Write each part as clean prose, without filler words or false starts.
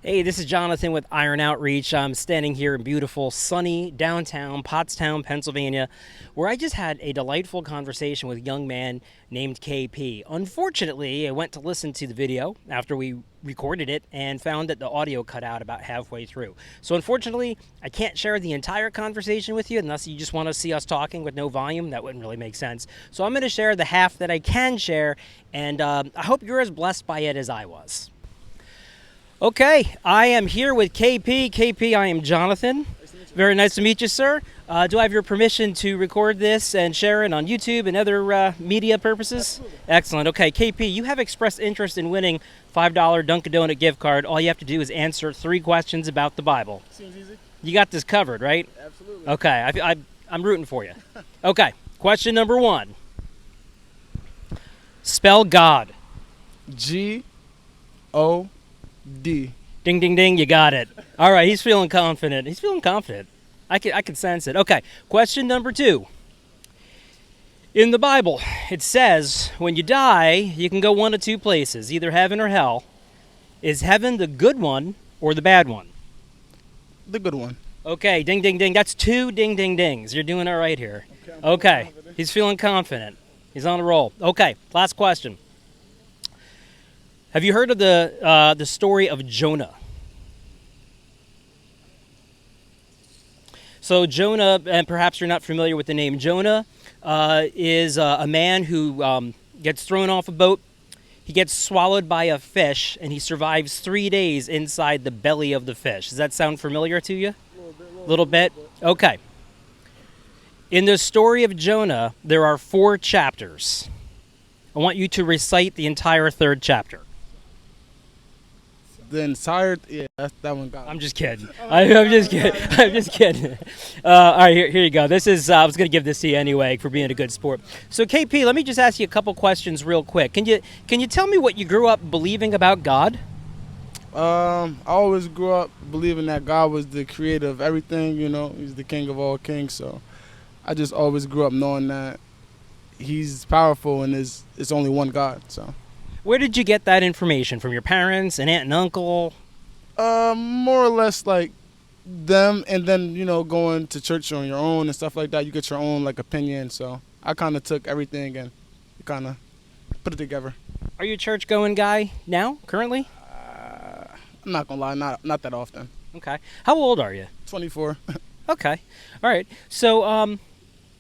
Hey, this is Jonathan with Iron Outreach. I'm standing here in beautiful, sunny downtown Pottstown, Pennsylvania, where I just had a delightful conversation with a young man named KP. Unfortunately, I went to listen to the video after we recorded it and found that the audio cut out about halfway through. So, unfortunately, I can't share the entire conversation with you unless you just want to see us talking with no volume. That wouldn't really make sense. So, I'm going to share the half that I can share, and I hope you're as blessed by it as I was. Okay, I am here with KP. KP, I am Jonathan. Very nice to meet you, sir. Do I have your permission to record this and share it on YouTube and other media purposes? Absolutely. Excellent. Okay, KP, you have expressed interest in winning $5 Dunkin' Donut gift card. All you have to do is answer 3 questions about the Bible. Seems easy. You got this covered, right? Absolutely. Okay, I'm rooting for you. Okay, question number 1. Spell God. G-O-D. Ding, ding, ding, you got it. All right, he's feeling confident. He's feeling confident. I can sense it. Okay, question number 2. In the Bible, it says when you die, you can go one of 2 places, either heaven or hell. Is heaven the good one or the bad one? The good one. Okay, ding, ding, ding. That's 2 ding, ding, dings. You're doing all right here. Okay, he's feeling confident. He's on a roll. Okay, last question. Have you heard of the story of Jonah? So Jonah, and perhaps you're not familiar with the name Jonah, is a man who gets thrown off a boat. He gets swallowed by a fish, and he survives 3 days inside the belly of the fish. Does that sound familiar to you? A little bit? Okay. In the story of Jonah, there are 4 chapters. I want you to recite the entire 3rd chapter. The entire, that one got me. I'm just kidding. I'm just kidding. I'm just kidding. All right, here you go. This is. I was going to give this to you anyway for being a good sport. So KP, let me just ask you a couple questions real quick. Can you tell me what you grew up believing about God? I always grew up believing that God was the creator of everything, He's the king of all kings, so I just always grew up knowing that He's powerful and it's only one God, so. Where did you get that information? From your parents, an aunt and uncle? More or less like them, and then, going to church on your own and stuff like that, you get your own, opinion, so I kind of took everything and kind of put it together. Are you a church-going guy now, currently? I'm not gonna lie, not that often. Okay. How old are you? 24. Okay. All right. So,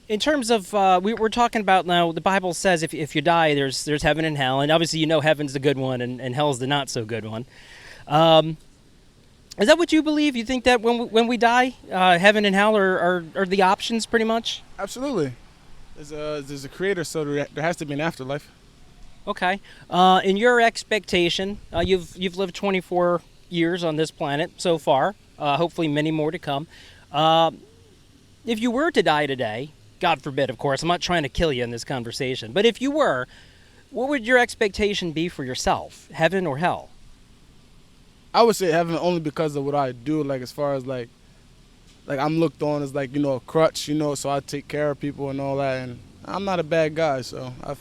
in terms of, we're talking about now, the Bible says if you die, there's heaven and hell, and obviously heaven's the good one and hell's the not so good one. Is that what you believe? You think that when we die, heaven and hell are the options pretty much? Absolutely. There's a creator, so there has to be an afterlife. Okay. In your expectation, you've lived 24 years on this planet so far. Hopefully, many more to come. If you were to die today, God forbid, of course, I'm not trying to kill you in this conversation, but if you were, what would your expectation be for yourself, heaven or hell? I would say heaven only because of what I do, as far as I'm looked on as a crutch, so I take care of people and all that, and I'm not a bad guy, so I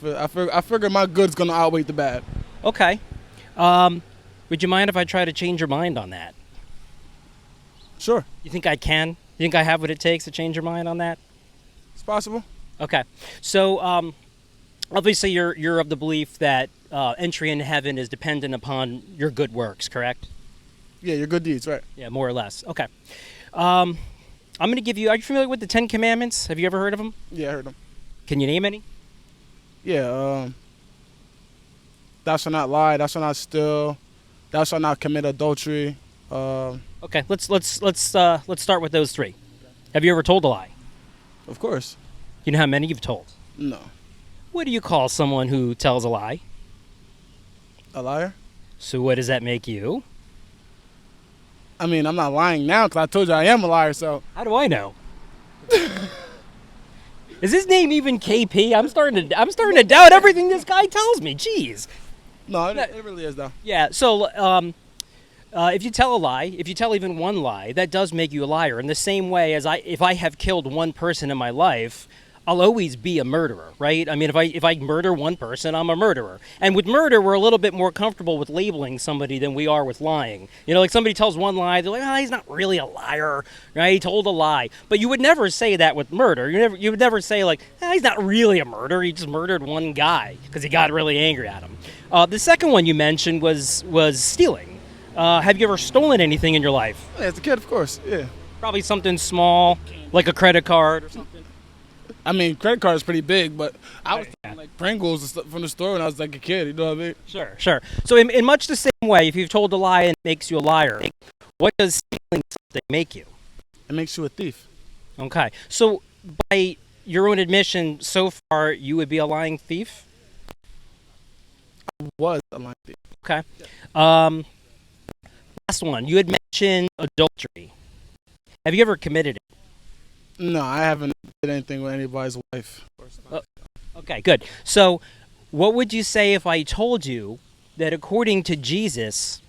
figure my good's gonna outweigh the bad. Okay. Would you mind if I try to change your mind on that? Sure. You think I can? You think I have what it takes to change your mind on that? It's possible. Okay. So, obviously you're of the belief that entry into heaven is dependent upon your good works, correct? Yeah, your good deeds, right? Yeah, more or less. Okay. I'm going to give you, are you familiar with the 10 Commandments? Have you ever heard of them? Yeah, I heard them. Can you name any? Yeah, thou shalt not lie, thou shalt not steal, thou shalt not commit adultery. Okay, let's start with those 3. Have you ever told a lie? Of course. You know how many you've told? No. What do you call someone who tells a lie? A liar? So what does that make you? I mean, I'm not lying now because I told you I am a liar, so. How do I know? Is his name even KP? I'm starting to doubt everything this guy tells me. Jeez. No, it really is, though. Yeah. So, if you tell a lie, if you tell even one lie, that does make you a liar. In the same way as if I have killed one person in my life, I'll always be a murderer, right? I mean, if I murder one person, I'm a murderer. And with murder, we're a little bit more comfortable with labeling somebody than we are with lying. You know, like somebody tells one lie, they're like, "Oh, he's not really a liar, right? He told a lie." But you would never say that with murder. You would never say like, he's not really a murderer. He just murdered one guy because he got really angry at him. The second one you mentioned was stealing. Have you ever stolen anything in your life? Yeah, as a kid, of course. Yeah. Probably something small, like a credit card or something. I mean, credit card is pretty big, but I was Yeah. taking, like Pringles and stuff from the store when I was like a kid. You know what I mean? Sure, sure. So in much the same way, if you've told a lie and it makes you a liar, what does stealing something make you? It makes you a thief. Okay. So by your own admission, so far, you would be a lying thief? Was a lying thief. Okay. Last one. You had mentioned adultery. Have you ever committed it? No, I haven't did anything with anybody's wife. Okay, good. So what would you say if I told you that according to Jesus,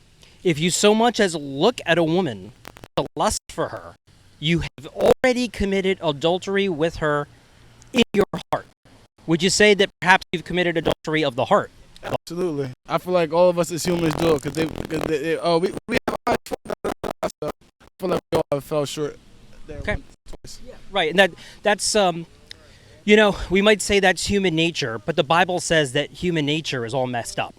if you so much as look at a woman to lust for her, you have already committed adultery with her in your heart? Would you say that perhaps you've committed adultery of the heart? Absolutely. I feel like all of us as humans do it because we have eyes for that stuff. I feel like we all fell short there. Okay. Twice. Right, and that's we might say that's human nature, but the Bible says that human nature is all messed up.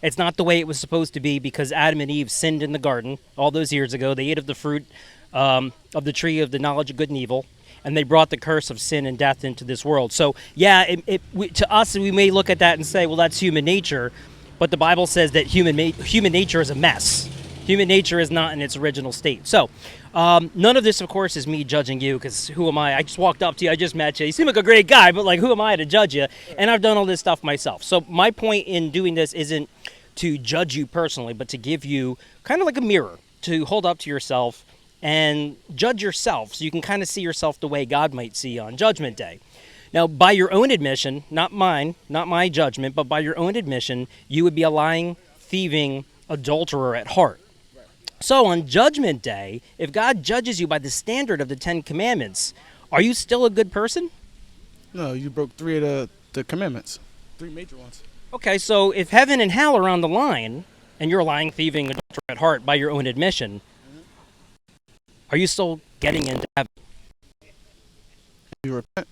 It's not the way it was supposed to be because Adam and Eve sinned in the garden all those years ago. They ate of the fruit of the tree of the knowledge of good and evil, and they brought the curse of sin and death into this world. So, yeah, to us, we may look at that and say, well, that's human nature, but the Bible says that human nature is a mess. Human nature is not in its original state. So, none of this, of course, is me judging you, because who am I? I just walked up to you. I just met you. You seem like a great guy, but, like, who am I to judge you? And I've done all this stuff myself. So my point in doing this isn't to judge you personally, but to give you kind of like a mirror to hold up to yourself and judge yourself so you can kind of see yourself the way God might see you on Judgment Day. Now, by your own admission, not mine, not my judgment, but by your own admission, you would be a lying, thieving adulterer at heart. So on Judgment Day, if God judges you by the standard of the Ten Commandments, are you still a good person? No, you broke 3 of the commandments. 3 major ones. Okay, so if heaven and hell are on the line, and you're a lying, thieving adulterer at heart by your own admission, are you still getting into heaven? You repent.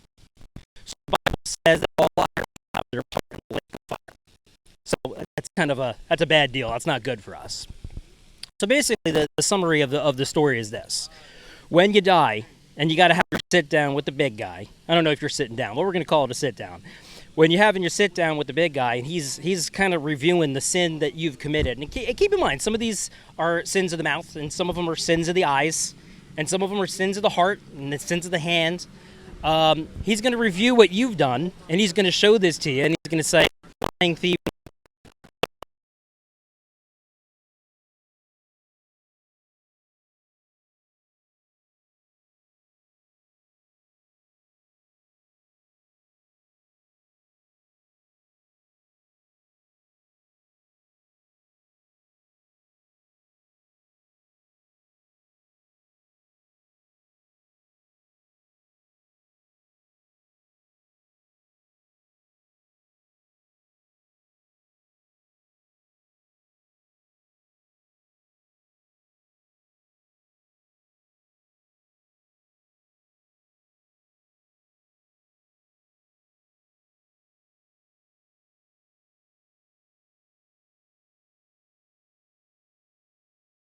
So the Bible says that all liars have their part in the lake of fire. So that's a bad deal. That's not good for us. So basically, the summary of the story is this: when you die, and you got to have your sit down with the big guy. I don't know if you're sitting down, but we're going to call it a sit down. When you're having your sit down with the big guy, and he's kind of reviewing the sin that you've committed. And keep in mind, some of these are sins of the mouth, and some of them are sins of the eyes, and some of them are sins of the heart, and the sins of the hand. He's going to review what you've done, and he's going to show this to you, and he's going to say, lying thief,